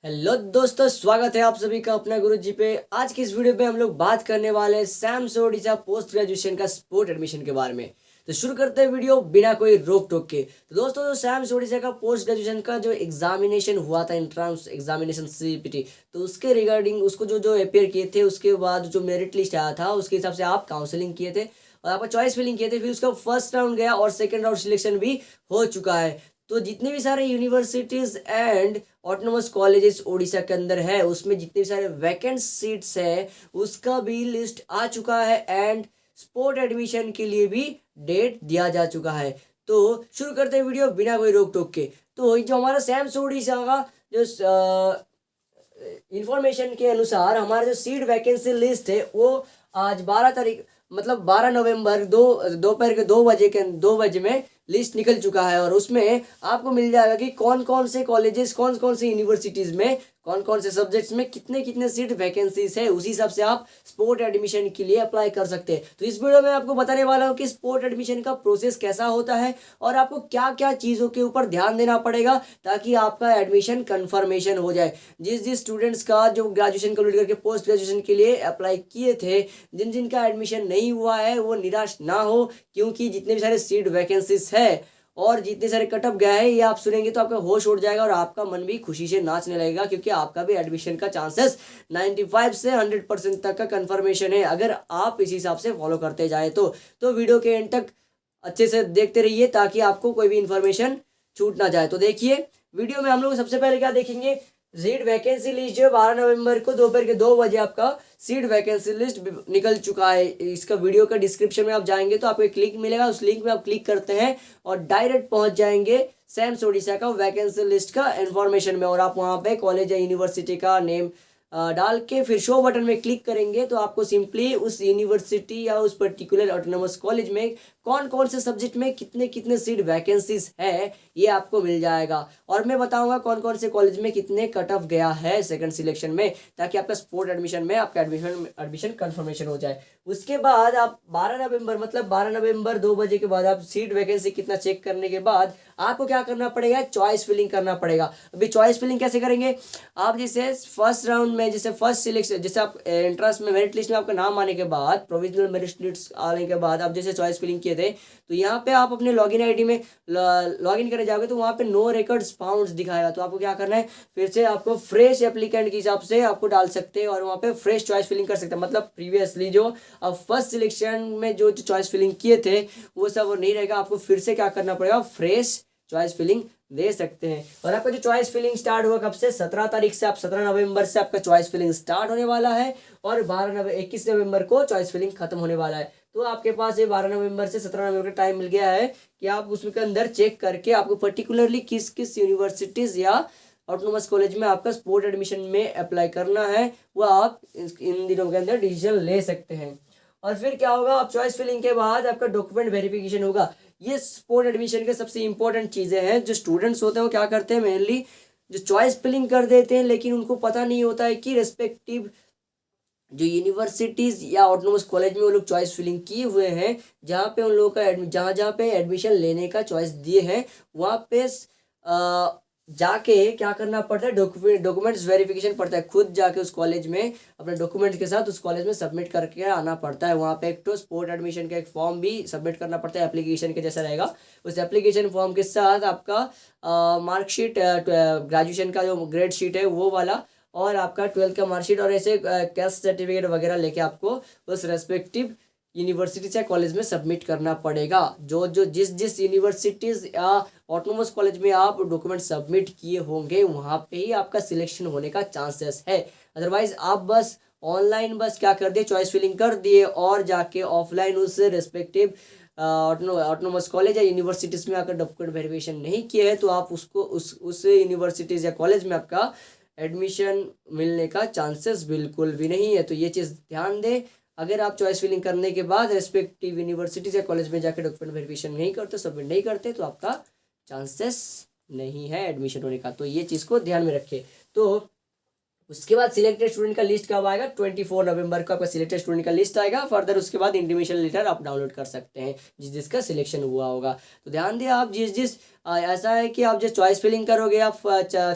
Hello दोस्तों, स्वागत है आप सभी का अपना गुरुजी पे। आज की इस वीडियो पे हम लोग बात करने वाले हैं सैम्स ओडिशा पोस्ट ग्रेजुएशन का स्पोर्ट एडमिशन के बारे में। तो शुरू करते हैं वीडियो बिना कोई रोक टोक के। तो दोस्तों, जो सैम्स ओडिशा का पोस्ट ग्रेजुएशन का जो एग्जामिनेशन हुआ था, एंट्रेंस एग्जामिनेशन सीपीटी, तो उसके रिगार्डिंग उसको जो जो अपेयर किए थे, उसके बाद जो मेरिट लिस्ट आया था उसके हिसाब से आप काउंसलिंग किए थे और आपका चॉइस फिलिंग किए थे। फिर उसका फर्स्ट राउंड गया और सेकेंड राउंड सिलेक्शन भी हो चुका है। तो जितने भी सारे universities and autonomous colleges Orissa के अंदर है, उसमें जितने भी सारे वैकेंट सीट्स है उसका भी लिस्ट आ चुका है एंड स्पोर्ट एडमिशन के लिए भी डेट दिया जा चुका है। तो शुरू करते हैं वीडियो बिना कोई रोक टोक के। तो जो हमारा सैम्स उड़ीसा का जो इंफॉर्मेशन के अनुसार हमारा जो सीट वैकेंसी लिस्ट है वो आज 12 तारीख मतलब 12 नवंबर दोपहर के 2 बजे में लिस्ट निकल चुका है। और उसमें आपको मिल जाएगा कि कौन कौन से कॉलेजेस, कौन कौन से यूनिवर्सिटीज़ में, कौन कौन से सब्जेक्ट्स में कितने कितने सीट वैकेंसीज है। उसी हिसाब से आप स्पोर्ट एडमिशन के लिए अप्लाई कर सकते हैं। तो इस वीडियो में आपको बताने वाला हूँ कि स्पोर्ट एडमिशन का प्रोसेस कैसा होता है और आपको क्या क्या चीज़ों के ऊपर ध्यान देना पड़ेगा ताकि आपका एडमिशन कन्फर्मेशन हो जाए। जिस जिस स्टूडेंट्स का जो ग्रेजुएशन कंप्लीट करके पोस्ट ग्रेजुएशन के लिए अप्लाई किए थे, जिन जिन का एडमिशन नहीं हुआ है वो निराश ना हो, क्योंकि जितने भी सारे सीट वैकेंसीज है और जितने सारे कटअप गए हैं ये आप सुनेंगे तो आपका होश उड़ जाएगा और आपका मन भी खुशी से नाचने लगेगा, क्योंकि आपका भी एडमिशन का चांसेस 95 से 100% तक का कंफर्मेशन है अगर आप इस हिसाब से फॉलो करते जाए तो वीडियो के एंड तक अच्छे से देखते रहिए ताकि आपको कोई भी इंफॉर्मेशन छूट ना जाए। तो देखिए वीडियो में हम लोग सबसे पहले क्या देखेंगे, सीट वैकेंसी लिस्ट जो 12 नवंबर को दोपहर के 2 बजे आपका सीट वैकेंसी लिस्ट निकल चुका है। इसका वीडियो का डिस्क्रिप्शन में आप जाएंगे तो आपको एक लिंक मिलेगा, उस लिंक में आप क्लिक करते हैं और डायरेक्ट पहुंच जाएंगे सैम्स ओडिशा का वैकेंसी लिस्ट का इन्फॉर्मेशन में। और आप वहां पे कॉलेज या यूनिवर्सिटी का नेम डाल के फिर शो बटन में क्लिक करेंगे तो आपको सिंपली उस यूनिवर्सिटी या उस पर्टिकुलर ऑटोनोमस कॉलेज में कौन कौन से सब्जेक्ट में कितने कितने सीट वैकेंसीज है ये आपको मिल जाएगा। और मैं बताऊंगा कौन कौन से कॉलेज में कितने कट ऑफ गया है सेकंड सिलेक्शन में, ताकि आपका स्पोर्ट एडमिशन में आपका एडमिशन कंफर्मेशन हो जाए। उसके बाद आप 12 नवंबर मतलब 12 नवंबर 2 बजे के बाद आप सीट वैकेंसी कितना चेक करने के बाद आपको क्या करना पड़ेगा, चॉइस फिलिंग करना पड़ेगा। अभी चॉइस फिलिंग कैसे करेंगे, आप जैसे फर्स्ट राउंड में जैसे फर्स्ट सिलेक्शन जैसे आप एंट्रेंस में मेरिट लिस्ट में आपका नाम आने के बाद, प्रोविजनल मेरिट लिस्ट आने के बाद आप जैसे चॉइस फिलिंग किए थे तो यहाँ पे आप अपने लॉगिन आईडी में लॉगिन करने जाओगे तो वहाँ पे नो रिकॉर्ड्स फाउंड दिखाएगा। तो आपको क्या करना है, फिर से आपको फ्रेश एप्लीकेंट के हिसाब से आपको डाल सकते हैं और वहाँ पे फ्रेश चॉइस फिलिंग कर सकते हैं। मतलब प्रीवियसली जो आप फर्स्ट सिलेक्शन में जो चॉइस फिलिंग किए थे वो सब वो नहीं रहेगा, आपको फिर से क्या करना पड़ेगा, फ्रेश चॉइस फिलिंग दे सकते हैं। और आपका जो चॉइस फिलिंग स्टार्ट हुआ कब से, 17 तारीख से। आप 17 नवंबर से आपका चॉइस फिलिंग स्टार्ट होने वाला है और 21 नवंबर को चॉइस फिलिंग खत्म होने वाला है। तो आपके पास ये 12 नवंबर से 17 नवंबर का टाइम मिल गया है कि आप उसके अंदर चेक करके आपको पर्टिकुलरली किस किस यूनिवर्सिटीज या ऑटोनोमस कॉलेज में आपका स्पोर्ट एडमिशन में अप्लाई करना है वो आप इन दिनों के अंदर डिसीजन ले सकते हैं। और फिर क्या होगा, आप चॉइस फिलिंग के बाद आपका डॉक्यूमेंट वेरिफिकेशन होगा। ये स्पोर्ट एडमिशन के सबसे इंपॉर्टेंट चीज़ें हैं। जो स्टूडेंट्स होते हैं वो क्या करते हैं, मेनली जो चॉइस फिलिंग कर देते हैं लेकिन उनको पता नहीं होता है कि रेस्पेक्टिव जो यूनिवर्सिटीज़ या ऑटोनोमस कॉलेज में वो लोग चॉइस फिलिंग किए हुए हैं, जहाँ पे उन लोगों का जहाँ जहाँ पे एडमिशन लेने का चॉइस दिए हैं वहाँ पे जाके क्या करना पड़ता है, डॉक्यूमेंट्स वेरिफिकेशन पड़ता है। खुद जाके उस कॉलेज में अपने डॉक्यूमेंट्स के साथ उस कॉलेज में सबमिट करके आना पड़ता है। वहाँ पे एक तो स्पोर्ट एडमिशन का एक फॉर्म भी सबमिट करना पड़ता है, एप्लीकेशन के जैसा रहेगा। उस एप्लीकेशन फॉर्म के साथ आपका मार्कशीट, ग्रेजुएशन का जो ग्रेड शीट है वो वाला, और आपका 12th का मार्कशीट और ऐसे कैस्ट सर्टिफिकेट वगैरह लेके आपको उस रेस्पेक्टिव यूनिवर्सिटी या कॉलेज में सबमिट करना पड़ेगा। जो जो जिस जिस यूनिवर्सिटीज़ या ऑटोनोमस कॉलेज में आप डॉक्यूमेंट सबमिट किए होंगे वहाँ पे ही आपका सिलेक्शन होने का चांसेस है। अदरवाइज आप बस ऑनलाइन बस क्या कर दिए, चॉइस फिलिंग कर दिए और जाके ऑफलाइन उस रेस्पेक्टिव ऑटोनोमस कॉलेज या यूनिवर्सिटीज़ में आकर डॉक्यूमेंट वेरिफिकेशन नहीं किए हैं तो आप उसको उस यूनिवर्सिटीज़ या कॉलेज में आपका एडमिशन मिलने का चांसेस बिल्कुल भी नहीं है। तो ये चीज़ ध्यान दें। अगर आप चॉइस फिलिंग करने के बाद रेस्पेक्टिव यूनिवर्सिटीज या कॉलेज में जाकर डॉक्यूमेंट वेरिफिकेशन नहीं करते, सबमिट नहीं करते, तो आपका चांसेस नहीं है एडमिशन होने का। तो ये चीज़ को ध्यान में रखें। तो उसके बाद सिलेक्टेड स्टूडेंट का लिस्ट कब आएगा? 24 नवंबर को आपका सिलेक्टेड स्टूडेंट का लिस्ट आएगा। फर्दर उसके बाद इंटीमेशन लेटर आप डाउनलोड कर सकते हैं जिसका सिलेक्शन हुआ होगा। तो ध्यान दिए आप जिस ऐसा है कि आप जिस चॉइस फिलिंग करोगे, आप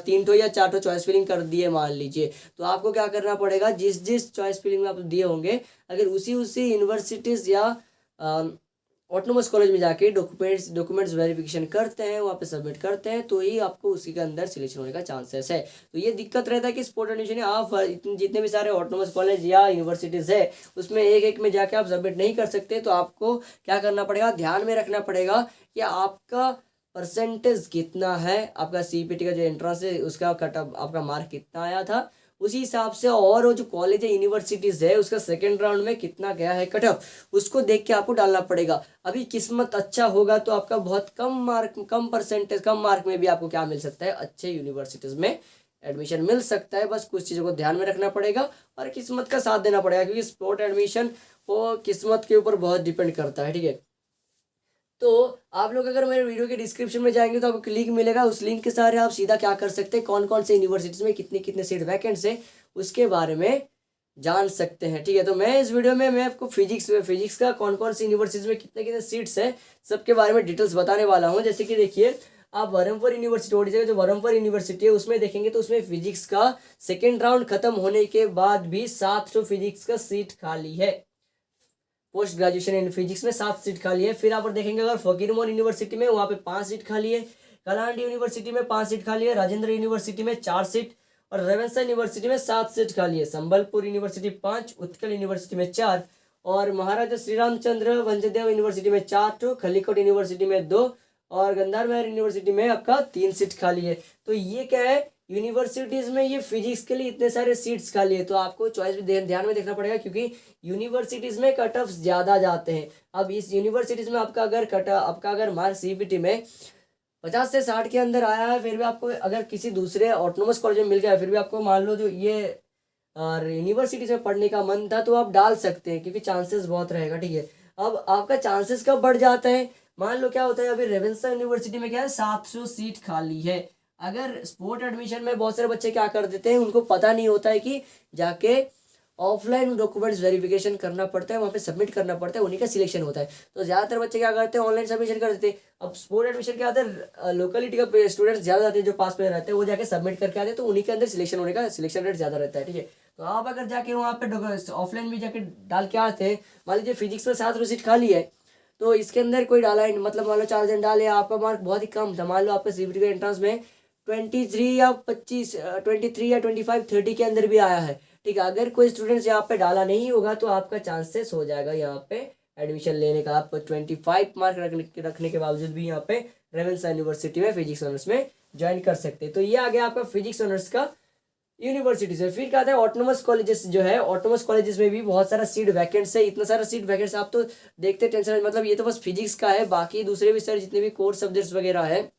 3 या 4 चॉइस फिलिंग कर दिए मान लीजिए, तो आपको क्या करना पड़ेगा, जिस चॉइस फिलिंग में आप दिए होंगे अगर उसी यूनिवर्सिटीज़ या ऑटोनोमस कॉलेज में जाके डॉक्यूमेंट्स वेरिफिकेशन करते हैं, वहाँ पे सबमिट करते हैं, तो ही आपको उसी के अंदर सिलेक्शन होने का चांसेस है। तो ये दिक्कत रहता है कि स्पोर्ट एडमिशन आप जितने भी सारे ऑटोनोमस कॉलेज या यूनिवर्सिटीज़ है उसमें एक में जाके आप सबमिट नहीं कर सकते। तो आपको क्या करना पड़ेगा, ध्यान में रखना पड़ेगा कि आपका परसेंटेज कितना है, आपका CPT का जो एंट्रेंस है उसका कट ऑफ आपका मार्क कितना आया था, उसी हिसाब से, और वो जो कॉलेज है यूनिवर्सिटीज़ है उसका सेकेंड राउंड में कितना गया है कट ऑफ, उसको देख के आपको डालना पड़ेगा। अभी किस्मत अच्छा होगा तो आपका बहुत कम परसेंटेज कम मार्क में भी आपको क्या मिल सकता है, अच्छे यूनिवर्सिटीज़ में एडमिशन मिल सकता है। बस कुछ चीज़ों को ध्यान में रखना पड़ेगा और किस्मत का साथ देना पड़ेगा, क्योंकि स्पोर्ट एडमिशन वो किस्मत के ऊपर बहुत डिपेंड करता है। ठीक है, तो आप लोग अगर मेरे वीडियो के डिस्क्रिप्शन में जाएंगे तो आपको लिंक मिलेगा, उस लिंक के सहारे आप सीधा क्या कर सकते हैं, कौन कौन से यूनिवर्सिटीज़ में कितने कितने सीट वैकेंट्स है उसके बारे में जान सकते हैं। ठीक है, तो मैं इस वीडियो में मैं आपको फिजिक्स का कौन कौन सी यूनिवर्सिटीज़ में कितने कितने सीट्स हैं सबके बारे में डिटेल्स बताने वाला हूँ। जैसे कि देखिए, आप बरहमपुर यूनिवर्सिटी, ओडिशा जो बरहमपुर यूनिवर्सिटी है उसमें देखेंगे तो उसमें फिजिक्स का सेकेंड राउंड खत्म होने के बाद भी 700 फिजिक्स का सीट खाली है। पोस्ट ग्रेजुएशन इन फिजिक्स में 7 सीट खाली है। फिर आप देखेंगे अगर फकीरमोहन यूनिवर्सिटी में, वहाँ पे 5 सीट खाली है। कलांडी यूनिवर्सिटी में 5 सीट खाली है। राजेंद्र यूनिवर्सिटी में 4 सीट और रेवेन्सा यूनिवर्सिटी में 7 सीट खाली है। संबलपुर यूनिवर्सिटी 5, उत्कल यूनिवर्सिटी में 4 और महाराजा श्री रामचंद्र वंजदेव यूनिवर्सिटी में 4, खलीकोट यूनिवर्सिटी में 2 और गंधार यूनिवर्सिटी में आपका 3 सीट खाली है। तो ये क्या है, यूनिवर्सिटीज़ में ये फिजिक्स के लिए इतने सारे सीट्स खाली है। तो आपको चॉइस भी ध्यान में देखना पड़ेगा, क्योंकि यूनिवर्सिटीज़ में कट ऑफ ज़्यादा जाते हैं। अब इस यूनिवर्सिटीज़ में आपका अगर मार्क CPT में 50 से 60 के अंदर आया है, फिर भी आपको अगर किसी दूसरे ऑटोनोमस कॉलेज में मिल गया, फिर भी आपको मान लो जो ये यूनिवर्सिटीज़ में पढ़ने का मन था, तो आप डाल सकते हैं क्योंकि चांसेस बहुत रहेगा। ठीक है, अब आपका चांसेस कब बढ़ जाता है, मान लो क्या होता है, अभी रेवेन्सा यूनिवर्सिटी में क्या है 700 सीट खाली है। अगर स्पोर्ट एडमिशन में बहुत सारे बच्चे क्या कर देते हैं, उनको पता नहीं होता है कि जाके ऑफलाइन डॉक्यूमेंट्स वेरिफिकेशन करना पड़ता है, वहाँ पे सबमिट करना पड़ता है, उन्हीं का सिलेक्शन होता है। तो ज़्यादातर बच्चे क्या करते हैं, ऑनलाइन सबमिशन कर देते हैं। अब स्पोर्ट एडमिशन क्या होता है, लोकलिटी का स्टूडेंट्स ज़्यादा आते हैं, जो पास में रहते हैं वो जाके सबमिट करके आते हैं, तो उन्हीं के अंदर सिलेक्शन होने का सिलेक्शन रेट ज़्यादा रहता है। ठीक है, तो आप अगर जाके वहाँ पे ऑफलाइन भी जाके डाल के आते हैं, मान लीजिए फिजिक्स में 700 सीट खाली है, तो इसके अंदर कोई डाला मतलब मान लो 4 जन डाले, आपका मार्क बहुत ही कम था, मान लो आपका CPT का एंट्रेंस में 23 या 25 23 या 25 30 के अंदर भी आया है। ठीक है, अगर कोई स्टूडेंट्स यहाँ पे डाला नहीं होगा तो आपका चांसेस हो जाएगा यहाँ पे एडमिशन लेने का। आप 25 मार्क रखने के बावजूद भी यहाँ पे रेवेन्सा यूनिवर्सिटी में फिजिक्स ऑनर्स में ज्वाइन कर सकते हैं। तो ये आ गया आपका फिजिक्स ऑनर्स का यूनिवर्सिटी से। फिर क्या आता है, ऑटोनोमस कॉलेजेस जो है, ऑटोनोमस कॉलेजेस में भी बहुत सारा सीट वैकेंट्स है। इतना सारा सीट वैकेंट्स आप तो देखते टेंशन, मतलब ये तो बस फिजिक्स का है, बाकी दूसरे भी सारे जितने भी कोर्स सब्जेक्ट्स वगैरह है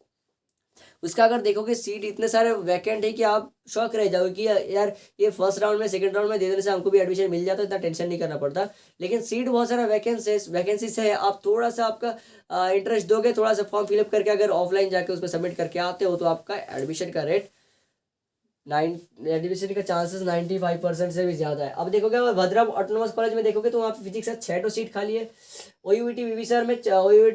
उसका अगर देखोगे सीट इतने सारे वैकेंट है कि आप शॉक रह जाओगे कि यार ये फर्स्ट राउंड में सेकंड राउंड में दे देने से हमको भी एडमिशन मिल जाता, इतना टेंशन नहीं करना पड़ता। लेकिन सीट बहुत सारा वैकेंसीज है, आप थोड़ा सा आपका इंटरेस्ट दोगे, थोड़ा सा फॉर्म फिलअप करके अगर ऑफलाइन जाके उसको सबमिट करके आते हो, तो आपका एडमिशन का रेट एडमिशन का चांसेस 95% से भी ज़्यादा है। अब देखोगे भद्रक ऑटोनोमस कॉलेज में देखोगे तो वहाँ पे फिजिक्स का 6 सीट खाली है। OUET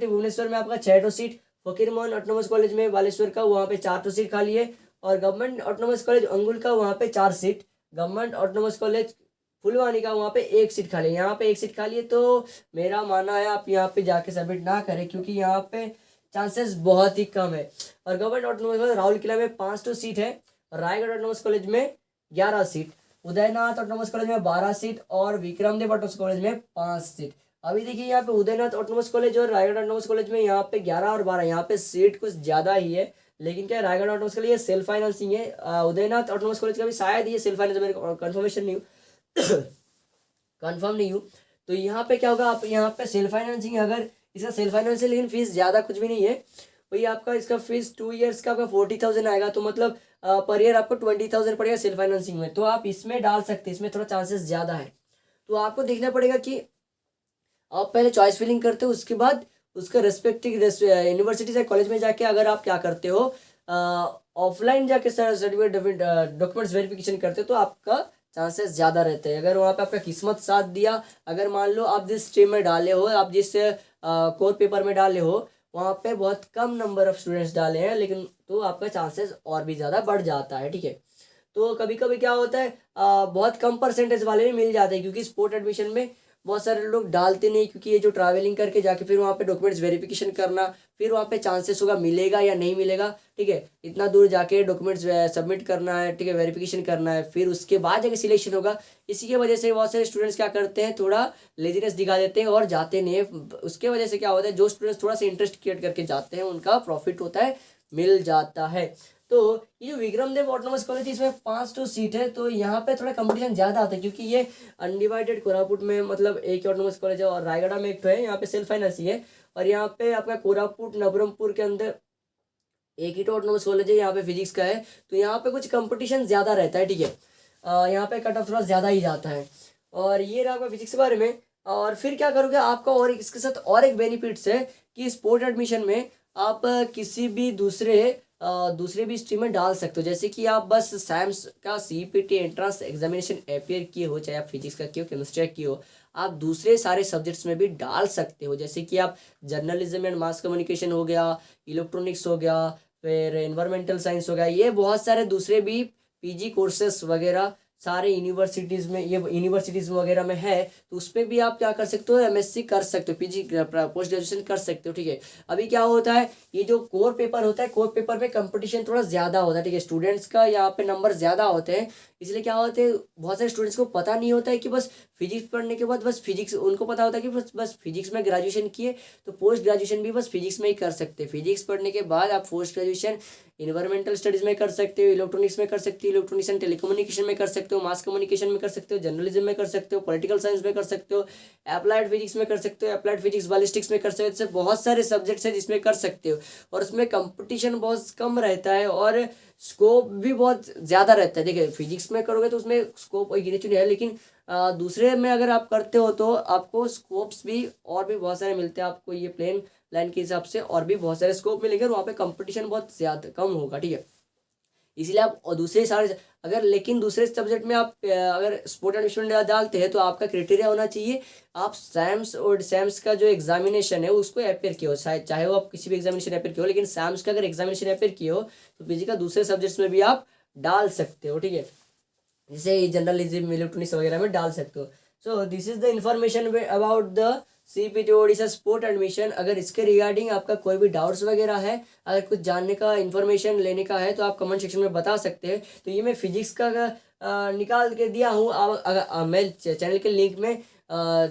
भुवनेश्वर में आपका 6 सीट, फकीरमोहन ऑटोनोमस कॉलेज में बालेश्वर का वहाँ पे 4 सीट खाली है, और गवर्नमेंट ऑटोनोमस कॉलेज अंगुल का वहाँ पे 4 seat, government autonomous college Phulbani का वहाँ पे 1 सीट खाली है। यहाँ पे 1 सीट खाली है, तो मेरा मानना है आप यहाँ पे जाके सबमिट ना करें, क्योंकि यहाँ पे चांसेस बहुत ही कम है। और गवर्नमेंट ऑटोनोमस कॉलेज राउरकेला में 5 सीट है, रायगढ़ ऑटोनोमस कॉलेज में 11 सीट, उदयनाथ ऑटोनोमस कॉलेज में 12 सीट और विक्रमदेव ऑटोनोमस कॉलेज में 5 सीट। अभी देखिए यहाँ पे उदयनाथ ऑटोनोमस कॉलेज और रायगढ़ ऑटोनोमस कॉलेज में यहाँ पे 11 और 12, यहाँ पे सीट कुछ ज़्यादा ही है। लेकिन क्या रायगढ़ ऑटोनोमस के लिए सेल्फ फाइनेंसिंग है, उदयनाथ ऑटोनोमस कॉलेज का भी शायद ये सेल्फ फाइनेंस, मेरे कंफर्मेशन नहीं हूँ कंफर्म नहीं हूँ। तो यहाँ पे क्या होगा, आप यहाँ पे सेल्फ फाइनेंसिंग, अगर इसका सेल्फ फाइनेंस है लेकिन फीस ज़्यादा कुछ भी नहीं है, वही आपका इसका फीस 2 ईयर्स का आपका 40,000 आएगा, तो मतलब पर ईयर आपको 20,000 पड़ेगा सेल्फ फाइनेंसिंग में। तो आप इसमें डाल सकते हैं, इसमें थोड़ा चांसेस ज़्यादा है। तो आपको देखना पड़ेगा कि आप पहले चॉइस फिलिंग करते हो, उसके बाद उसका रेस्पेक्टिव यूनिवर्सिटी से कॉलेज में जाके अगर आप क्या करते हो, ऑफलाइन जाके सर्टिफिकेट डॉक्यूमेंट्स वेरिफिकेशन करते हो तो आपका चांसेस ज़्यादा रहते हैं। अगर वहाँ पे आपका किस्मत साथ दिया, अगर मान लो आप जिस स्ट्रीम में डाले हो, आप जिस कोर पेपर में डाले हो, वहाँ पे बहुत कम नंबर ऑफ स्टूडेंट्स डाले हैं, लेकिन तो आपका चांसेस और भी ज़्यादा बढ़ जाता है, ठीक है। तो कभी कभी क्या होता है, बहुत कम परसेंटेज वाले भी मिल जाते हैं, क्योंकि स्पोर्ट एडमिशन में बहुत सारे लोग डालते नहीं, क्योंकि ये जो ट्रैवलिंग करके जाके फिर वहाँ पे डॉक्यूमेंट्स वेरिफिकेशन करना, फिर वहाँ पे चांसेस होगा मिलेगा या नहीं मिलेगा, ठीक है। इतना दूर जाके डॉक्यूमेंट्स सबमिट करना है, ठीक है, वेरिफिकेशन करना है, फिर उसके बाद जाके सिलेक्शन होगा। इसी की वजह से बहुत सारे स्टूडेंट्स क्या करते हैं, थोड़ा लेजीनेस दिखा देते हैं और जाते नहीं है। उसके वजह से क्या होता है, जो स्टूडेंट्स थोड़ा सा इंटरेस्ट क्रिएट करके जाते हैं उनका प्रॉफिट होता है, मिल जाता है। तो ये जो विक्रम देव ऑटोनोमस कॉलेज है, इसमें 5 सीट है, तो यहाँ पे थोड़ा कंपटीशन ज़्यादा आता है, क्योंकि ये अनडिवाइडेड कोरापुट में मतलब एक ऑटोनोमस कॉलेज है, और रायगढ़ में एक तो है, यहाँ पे सेल्फ फाइनेंस ही है। और यहाँ पे आपका कोरापुट नवरंगपुर के अंदर एक ही तो ऑटोनोमस कॉलेज है, यहाँ पे फिजिक्स का है, तो यहाँ पे कुछ कंपटीशन ज़्यादा रहता है, ठीक है। यहाँ पे कट ऑफ थोड़ा ज़्यादा ही जाता है। और ये रहा आपका फिजिक्स के बारे में। और फिर क्या करोगे, आपका और इसके साथ और एक बेनिफिट्स है कि स्पोर्ट एडमिशन में आप किसी भी दूसरे भी स्ट्रीम में डाल सकते हो। जैसे कि आप बस सैम्स का CPT एंट्रेंस एग्जामिनेशन अपेयर किए हो, चाहे आप फिजिक्स का किए हो, केमिस्ट्री का किए हो, आप दूसरे सारे सब्जेक्ट्स में भी डाल सकते हो। जैसे कि आप जर्नलिज्म एंड मास कम्युनिकेशन हो गया, इलेक्ट्रॉनिक्स हो गया, फिर एनवायरमेंटल साइंस हो गया, ये बहुत सारे दूसरे भी PG कोर्सेस वगैरह सारे यूनिवर्सिटीज़ में, ये यूनिवर्सिटीज़ वगैरह में है, तो उस पर भी आप क्या कर सकते हो, MSc कर सकते हो, PG पोस्ट ग्रेजुएशन कर सकते हो, ठीक है। अभी क्या होता है, ये जो कोर पेपर होता है, कोर पेपर में कंपटीशन थोड़ा ज़्यादा होता है, ठीक है, स्टूडेंट्स का यहाँ पे नंबर ज़्यादा होते हैं, इसलिए क्या होते हैं, बहुत सारे स्टूडेंट्स को पता नहीं होता है कि बस फिजिक्स पढ़ने के बाद बस फिजिक्स, उनको पता होता है कि बस फिजिक्स में ग्रेजुएशन किए तो पोस्ट ग्रेजुएशन भी बस फिजिक्स में ही कर सकते हैं। फिजिक्स पढ़ने के बाद आप पोस्ट ग्रेजुएशन इन्वायरमेंटल स्टडीज़ में कर सकते हो, इलेक्ट्रॉनिक्स में कर सकते हो, इलेक्ट्रॉनिक्स एंड टेलीकम्युनिकेशन में कर सकते हो, मास कम्युनिकेशन में कर सकते हो, जर्नलिज्म में कर सकते हो, पॉलिटिकल साइंस में कर सकते हो, अप्लाइड फिजिक्स में कर सकते हो, अप्लाइड फिजिक्स बैलिस्टिक्स में कर सकते हो। ऐसे बहुत सारे सब्जेक्ट्स हैं जिसमें कर सकते हो, और उसमें कंपटीशन बहुत कम रहता है और स्कोप भी बहुत ज़्यादा रहता है। देखिए फिजिक्स में करोगे तो उसमें स्कोप गिने चुने है, लेकिन दूसरे में अगर आप करते हो तो आपको स्कोप्स भी और भी बहुत सारे मिलते हैं। आपको ये प्लेन लाइन के हिसाब से और भी बहुत सारे स्कोप मिलेंगे, और वहाँ पे कंपटीशन बहुत ज़्यादा कम होगा, ठीक है। इसलिए आप और दूसरे सारे अगर, लेकिन दूसरे सब्जेक्ट में आप अगर स्पोर्ट एडमिशन डालते हैं तो आपका क्राइटेरिया होना चाहिए आप सैम्स और सैम्स का जो एग्जामिनेशन है उसको अपेयर किए हो, शायद चाहे वो आप किसी भी एग्जामिनेशन अपेयर किए हो, लेकिन सैम्स का अगर एग्जामिनेशन अपेयर किए हो तो PG का दूसरे सब्जेक्ट्स में भी आप डाल सकते हो, ठीक है। जैसे जर्नलिज्म, इलेक्ट्रॉनिक्स वगैरह में डाल सकते हो। So this is the information about the CPT Odisha sport admission. अगर इसके रिगार्डिंग आपका कोई भी डाउट्स वगैरह है, अगर कुछ जानने का, इन्फॉर्मेशन लेने का है, तो आप कमेंट सेक्शन में बता सकते हैं। तो ये मैं फिजिक्स का निकाल के दिया हूँ। मैं चैनल के लिंक में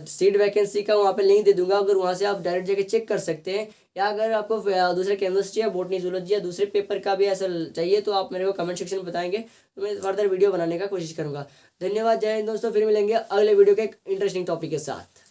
सीट वैकेंसी का वहाँ पे लिंक दे दूंगा, अगर वहाँ से आप डायरेक्ट जाके चेक कर सकते हैं। या अगर आपको दूसरे केमिस्ट्री या बॉटनी, जूलॉजी या दूसरे पेपर का भी ऐसा चाहिए तो आप मेरे को कमेंट सेक्शन में बताएंगे, तो मैं फर्दर वीडियो बनाने का कोशिश करूँगा। धन्यवाद, जय हिंद दोस्तों, फिर मिलेंगे अगले वीडियो के एक इंटरेस्टिंग टॉपिक के साथ।